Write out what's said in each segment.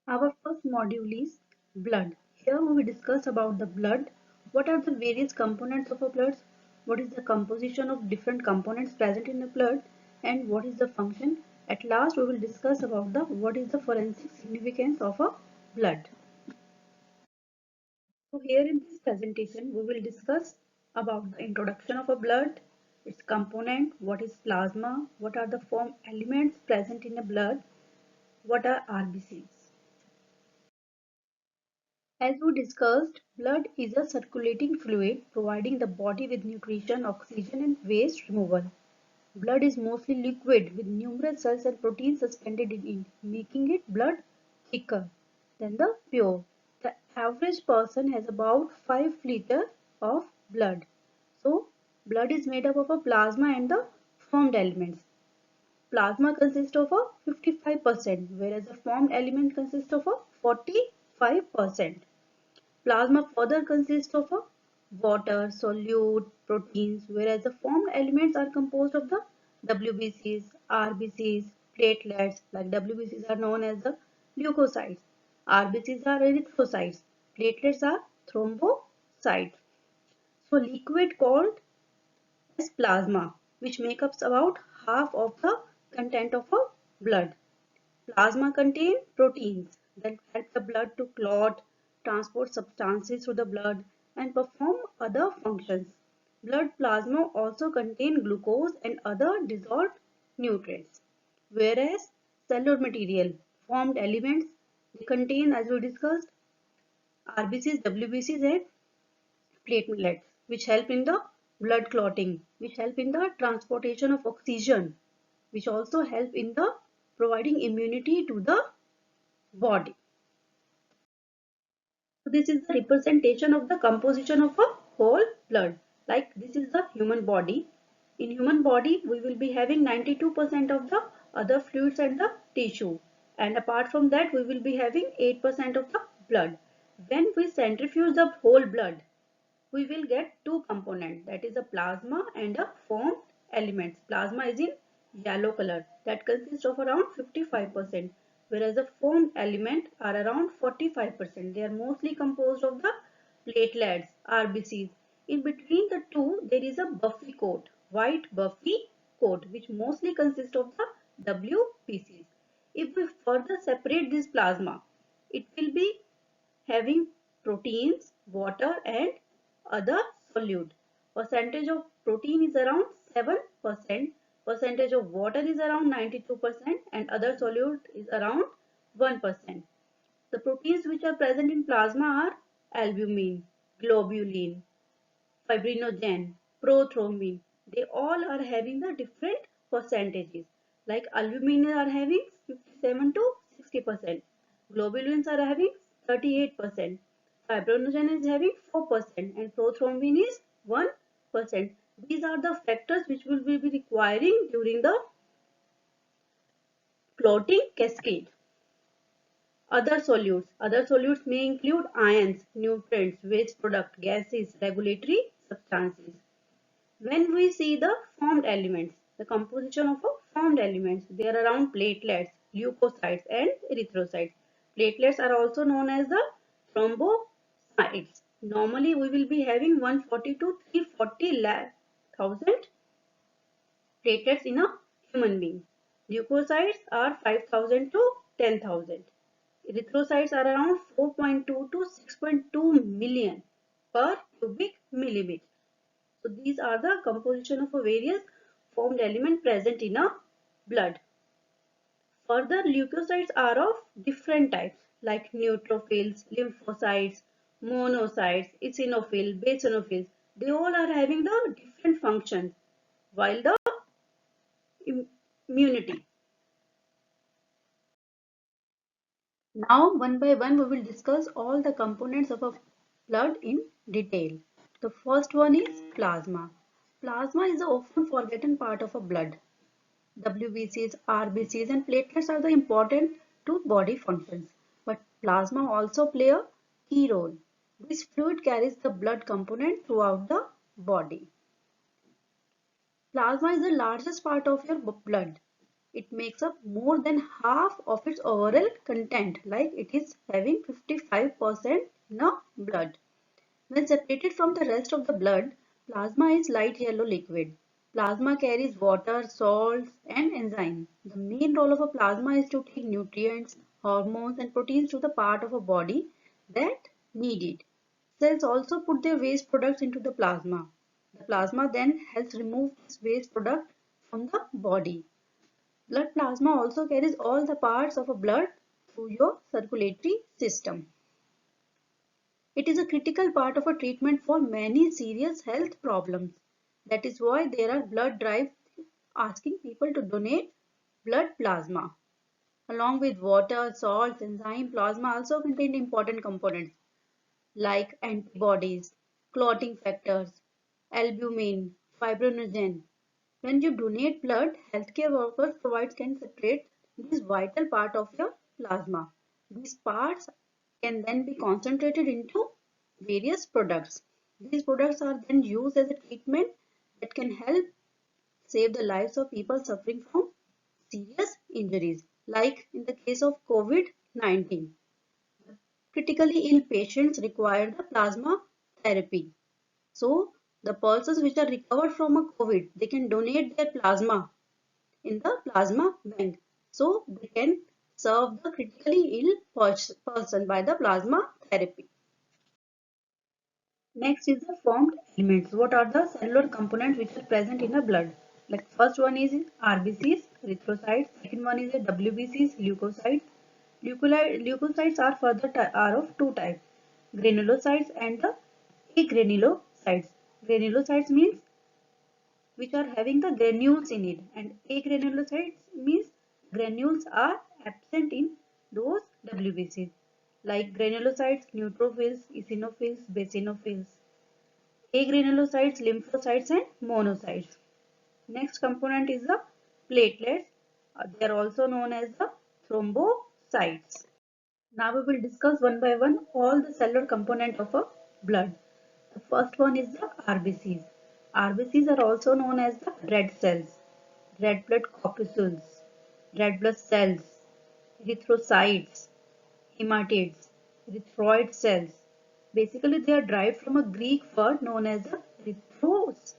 Our first module is blood. Here we will discuss about the blood. What are the various components of a blood? What is the composition of different components present in the blood? And what is the function? At last we will discuss about the what is the forensic significance of a blood. So here in this presentation we will discuss about the introduction of a blood, its component, what is plasma, what are the form elements present in the blood, what are RBCs. As we discussed, blood is a circulating fluid providing the body with nutrition, oxygen and waste removal. Blood is mostly liquid with numerous cells and proteins suspended in it, making it blood thicker than the pure. The average person has about 5 liters of blood. So, blood is made up of a plasma and the formed elements. Plasma consists of a 55%, whereas the formed element consists of a 45%. Plasma further consists of a water, solute, proteins, whereas the formed elements are composed of the WBCs, RBCs, platelets, like WBCs are known as the leukocytes, RBCs are erythrocytes, platelets are thrombocytes. So liquid called as plasma, which makes up about half of the content of a blood. Plasma contains proteins that help the blood to clot, transport substances through the blood, and perform other functions. Blood plasma also contains glucose and other dissolved nutrients. Whereas cellular material, formed elements, they contain, as we discussed, RBCs, WBCs, and platelets, which help in the blood clotting, which help in the transportation of oxygen, which also help in the providing immunity to the body. So this is the representation of the composition of a whole blood. Like this is the human body. In human body, we will be having 92% of the other fluids and the tissue. And apart from that, we will be having 8% of the blood. When we centrifuge the whole blood, we will get two components, that is a plasma and a formed elements. Plasma is in yellow color, that consists of around 55%, whereas the formed element are around 45%. They are mostly composed of the platelets, RBCs. In between the two there is a buffy coat, white buffy coat, which mostly consists of the WBCs. If we further separate this plasma, it will be having proteins, water and other solute. Percentage of protein is around 7%, percentage of water is around 92% and other solute is around 1%. The proteins which are present in plasma are albumin, globulin, fibrinogen, prothrombin. They all are having the different percentages. Like albumin are having 57 to 60%. Globulins are having 38%. Fibrinogen is having 4% and prothrombin is 1%. These are the factors which will be requiring during the clotting cascade. Other solutes may include ions, nutrients, waste product, gases, regulatory substances. When we see the formed elements, the composition of a formed elements, they are around platelets, leukocytes and erythrocytes. Platelets are also known as the thrombocytes. Normally we will be having 140 to 340 thousand platelets in a human being. Leukocytes are 5,000 to 10,000. Erythrocytes are around 4.2 to 6.2 million per cubic millimeter. So these are the composition of a various formed element present in a blood. Further, leukocytes are of different types like neutrophils, lymphocytes, monocytes, eosinophils, basophils. They all are having the different functions while the immunity. Now one by one we will discuss all the components of a blood in detail. The first one is plasma. Plasma is the often forgotten part of a blood. WBCs, RBCs and platelets are the important to body functions, but plasma also play a key role. This fluid carries the blood component throughout the body. Plasma is the largest part of your blood. It makes up more than half of its overall content, like it is having 55% in the blood. When separated from the rest of the blood, plasma is light yellow liquid. Plasma carries water, salts, and enzymes. The main role of a plasma is to take nutrients, hormones, and proteins to the part of a body that need it. Cells also put their waste products into the plasma. The plasma then helps remove this waste product from the body. Blood plasma also carries all the parts of a blood through your circulatory system. It is a critical part of a treatment for many serious health problems. That is why there are blood drives asking people to donate blood plasma. Along with water, salts, enzyme, plasma also contain important components like antibodies, clotting factors, albumin, fibrinogen. When you donate blood, healthcare workers can separate this vital part of your plasma. These parts can then be concentrated into various products. These products are then used as a treatment that can help save the lives of people suffering from serious injuries, like in the case of COVID-19. Critically ill patients require the plasma therapy. So, the persons which are recovered from a COVID, they can donate their plasma in the plasma bank. So, they can serve the critically ill person by the plasma therapy. Next is the formed elements. What are the cellular components which are present in the blood? Like first one is RBCs, erythrocytes. Second one is WBCs, leukocytes. Leukocytes are are of two types, granulocytes and the agranulocytes. Granulocytes means which are having the granules in it, and agranulocytes means granules are absent in those WBCs, like granulocytes, neutrophils, eosinophils, basionophils. Agranulocytes, lymphocytes, and monocytes. Next component is the platelets. They are also known as the thrombocytes. Now we will discuss one by one all the cellular component of a blood. The first one is the RBCs. RBCs are also known as the red cells, red blood corpuscles, red blood cells, erythrocytes, hematids, erythroid cells. Basically, they are derived from a Greek word known as erythros,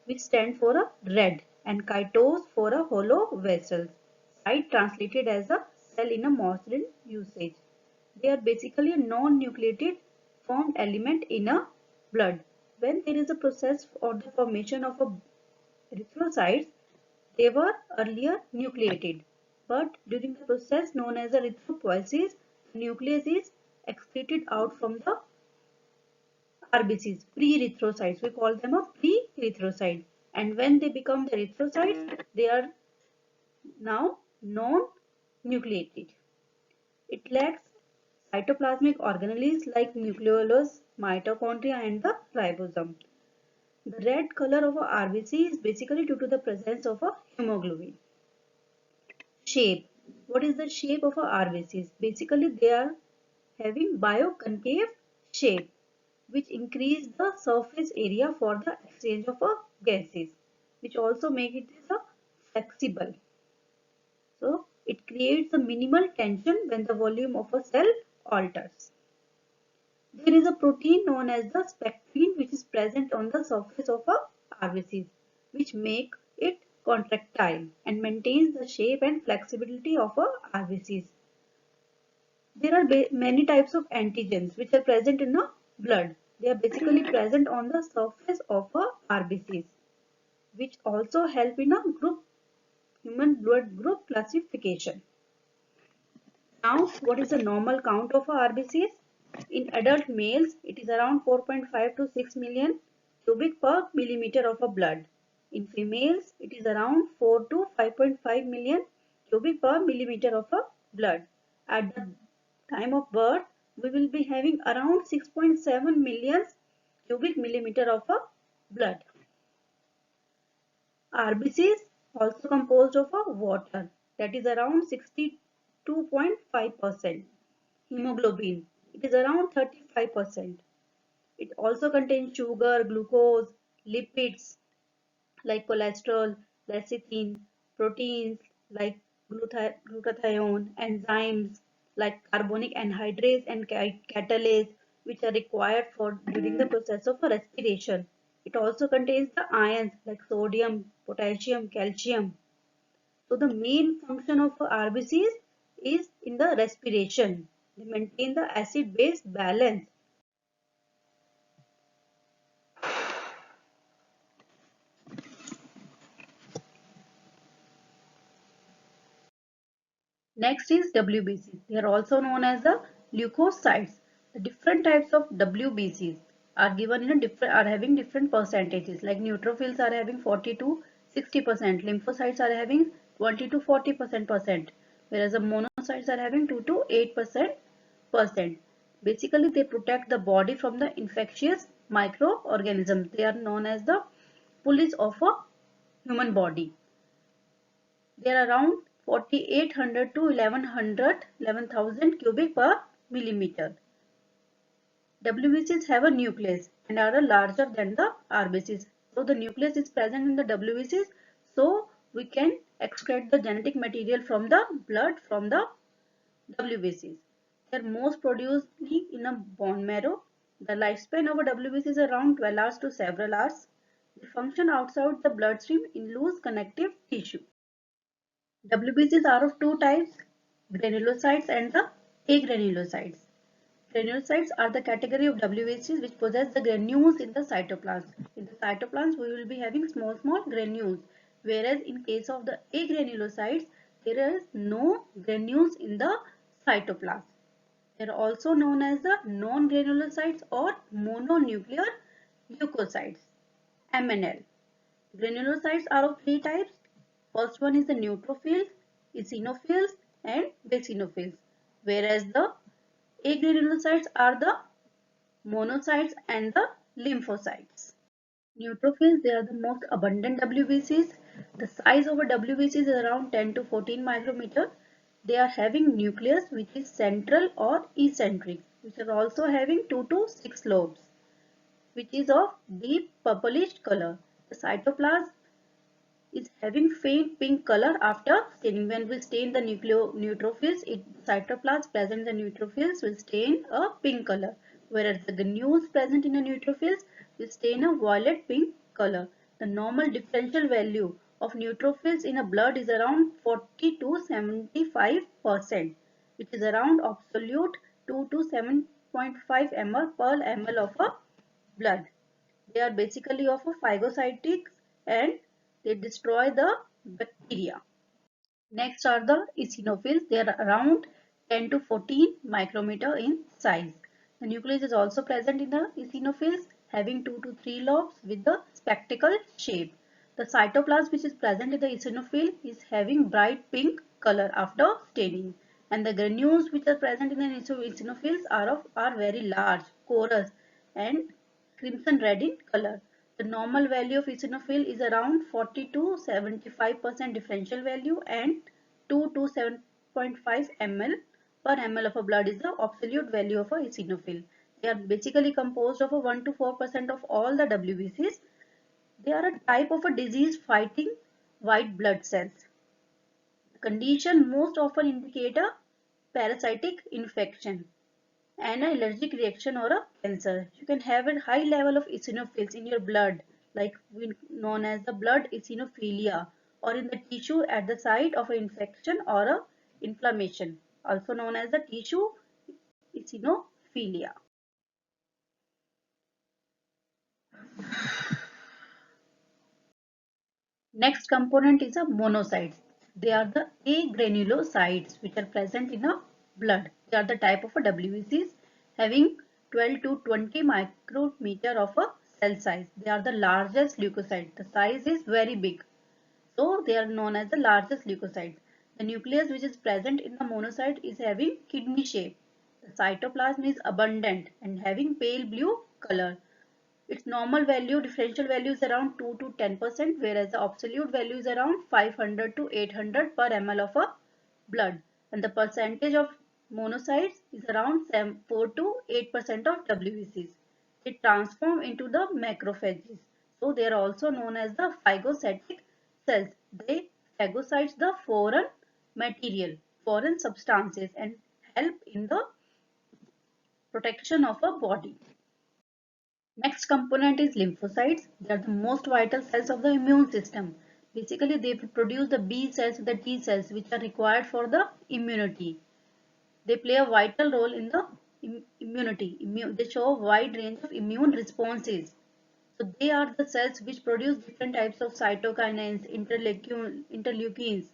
which stand for a red, and chitos for a hollow vessel. Cyte translated as a cell in a modern usage. They are basically a non-nucleated formed element in a blood. When there is a process or the formation of a erythrocytes, they were earlier nucleated, but during the process known as erythropoiesis, the nucleus is excreted out from the RBCs, pre-erythrocytes. We call them a pre-erythrocyte. And when they become the erythrocytes, they are now non-nucleated. It lacks cytoplasmic organelles like nucleolus, mitochondria, and the ribosome. The red color of a RBC is basically due to the presence of a hemoglobin. Shape. What is the shape of a RBCs? Basically, they are having bioconcave shape, which increase the surface area for the exchange of gases, which also make it flexible. So it creates a minimal tension when the volume of a cell alters. There is a protein known as the spectrin which is present on the surface of a RBCs, which make it contractile and maintains the shape and flexibility of a RBCs. There are many types of antigens which are present in the blood. They are basically present on the surface of a RBCs, which also help in a human blood group classification. Now, what is the normal count of a RBCs? In adult males, it is around 4.5 to 6 million cubic per millimeter of a blood. In females, it is around 4 to 5.5 million cubic per millimeter of a blood. At the time of birth, we will be having around 6.7 million cubic millimeter of a blood. RBCs also composed of a water, that is around 62.5%. Hemoglobin, it is around 35%. It also contains sugar, glucose, lipids like cholesterol, lecithin, proteins, like glutathione, enzymes like carbonic anhydrase and catalase, which are required for during the process of respiration. It also contains the ions like sodium, potassium, calcium. So the main function of RBCs is in the respiration. They maintain the acid-base balance. Next is WBCs. They are also known as the leukocytes. The different types of WBCs are given in a different are having different percentages. Like neutrophils are having 40 to 60%, lymphocytes are having 20 to 40%, whereas the monocytes are having 2 to 8%. Basically, they protect the body from the infectious microorganisms. They are known as the police of a human body. They are around 4800 to 11,000 cubic per millimeter. WBCs have a nucleus and are larger than the RBCs. So the nucleus is present in the WBCs. So we can extract the genetic material from the blood from the WBCs. They are most produced in a bone marrow. The lifespan of a WBC is around 12 hours to several hours. They function outside the bloodstream in loose connective tissue. WBCs are of two types, granulocytes and the agranulocytes. Granulocytes are the category of WBCs which possess the granules in the cytoplasm. In the cytoplasm, we will be having small granules, whereas in case of the agranulocytes, there is no granules in the cytoplasm. They are also known as the non-granulocytes or mononuclear leukocytes, MNL. Granulocytes are of three types. First one is the neutrophils, eosinophils and basionophils, whereas the agranulocytes are the monocytes and the lymphocytes. Neutrophils, they are the most abundant WBCs. The size of a WBC is around 10 to 14 micrometer. They are having nucleus which is central or eccentric, which are also having 2 to 6 lobes, which is of deep purplish color. The cytoplasm is having faint pink color after staining. When we stain the neutrophils, cytoplasm present in the neutrophils will stain a pink color, whereas the granules present in the neutrophils will stain a violet pink color. The normal differential value of neutrophils in a blood is around 40 to 75%, which is around absolute 2 to 7.5 ml per ml of a blood. They are basically of a phagocytic and they destroy the bacteria. Next are the eosinophils. They are around 10 to 14 micrometer in size. The nucleus is also present in the eosinophils, having 2 to 3 lobes with the spectacle shape. The cytoplasm which is present in the eosinophil is having bright pink color after staining, and the granules which are present in the eosinophils are very large, porous and crimson red in color. The normal value of eosinophil is around 40 to 75% differential value, and 2 to 7.5 ml per ml of a blood is the absolute value of a eosinophil. They are basically composed of a 1 to 4% of all the WBCs. They are a type of a disease fighting white blood cells. The condition most often indicate a parasitic infection, an allergic reaction or a cancer. You can have a high level of eosinophils in your blood, like known as the blood eosinophilia, or in the tissue at the site of an infection or a inflammation, also known as the tissue eosinophilia. Next component is a monocytes. They are the agranulocytes which are present in a blood. They are the type of a WBCs having 12 to 20 micrometer of a cell size. They are the largest leukocyte. The size is very big. So they are known as the largest leukocytes. The nucleus which is present in the monocyte is having kidney shape. The cytoplasm is abundant and having pale blue color. Its normal value, differential value is around 2 to 10%, whereas the absolute value is around 500 to 800 per ml of a blood. And the percentage of monocytes is around 4 to 8% of WBCs. It transform into the macrophages. So they are also known as the phagocytic cells. They phagocytes the foreign material, foreign substances, and help in the protection of a body. Next component is lymphocytes. They are the most vital cells of the immune system. Basically, they produce the B cells and the T cells which are required for the immunity. They play a vital role in the immunity. They show a wide range of immune responses. So they are the cells which produce different types of cytokinins, interleukins,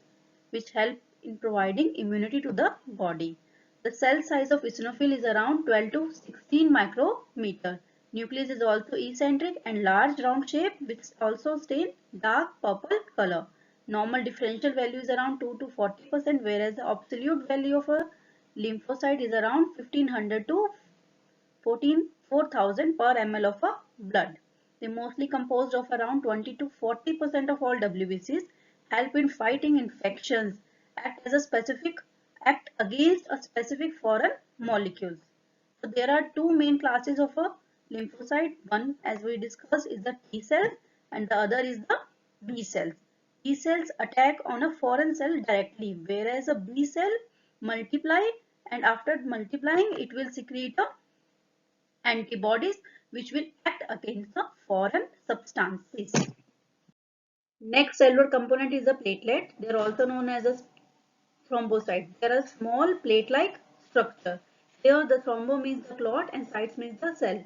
which help in providing immunity to the body. The cell size of eosinophil is around 12 to 16 micrometer. Nucleus is also eccentric and large round shape which also stain dark purple color. Normal differential value is around 2 to 40%, whereas the absolute value of a lymphocyte is around 1500 to 4,000 per ml of a blood. They mostly composed of around 20 to 40% of all WBCs, help in fighting infections, act against a specific foreign molecules. So there are two main classes of a lymphocyte. One, as we discussed, is the T cells and the other is the B cells. T cells attack on a foreign cell directly, whereas a B cell multiply, and after multiplying it will secrete a antibodies which will act against the foreign substances. Next cellular component is the platelet. They are also known as a thrombocyte. They are a small plate-like structure. Here the thrombo means the clot and cytes means the cell.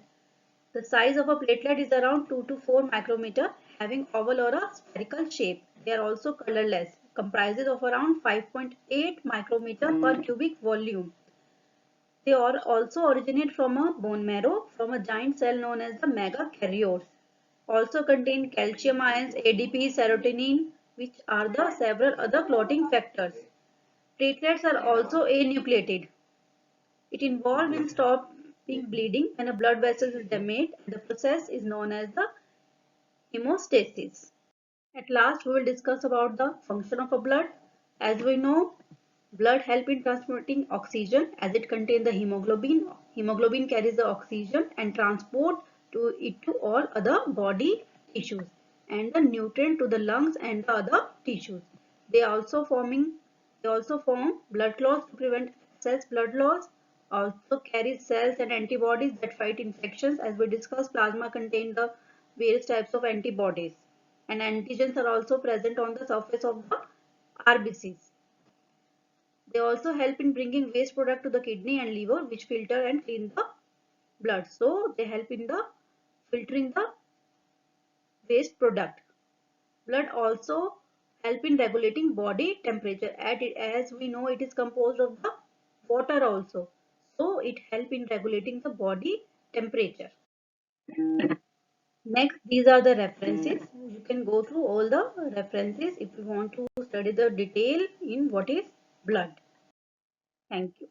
The size of a platelet is around 2 to 4 micrometer, having oval or a spherical shape. They are also colorless, comprises of around 5.8 micrometer per cubic volume. They are also originate from a bone marrow from a giant cell known as the megakaryotes. Also contain calcium ions, ADP, serotonin, which are the several other clotting factors. Platelets are also anucleated. It involved in stopping bleeding when a blood vessel is damaged. The process is known as the hemostasis. At last, we will discuss about the function of a blood. As we know, blood helps in transporting oxygen as it contains the hemoglobin. Hemoglobin carries the oxygen and transport it to all other body tissues and the nutrient to the lungs and the other tissues. They also form blood clots to prevent excess blood loss. Also carries cells and antibodies that fight infections. As we discussed, plasma contains the various types of antibodies, and antigens are also present on the surface of the RBCs. They also help in bringing waste product to the kidney and liver, which filter and clean the blood. So they help in the filtering the waste product. Blood also help in regulating body temperature. As we know, it is composed of the water also. So it help in regulating the body temperature. Next, these are the references. You can go through all the references if you want to study the detail in what is blood. Thank you.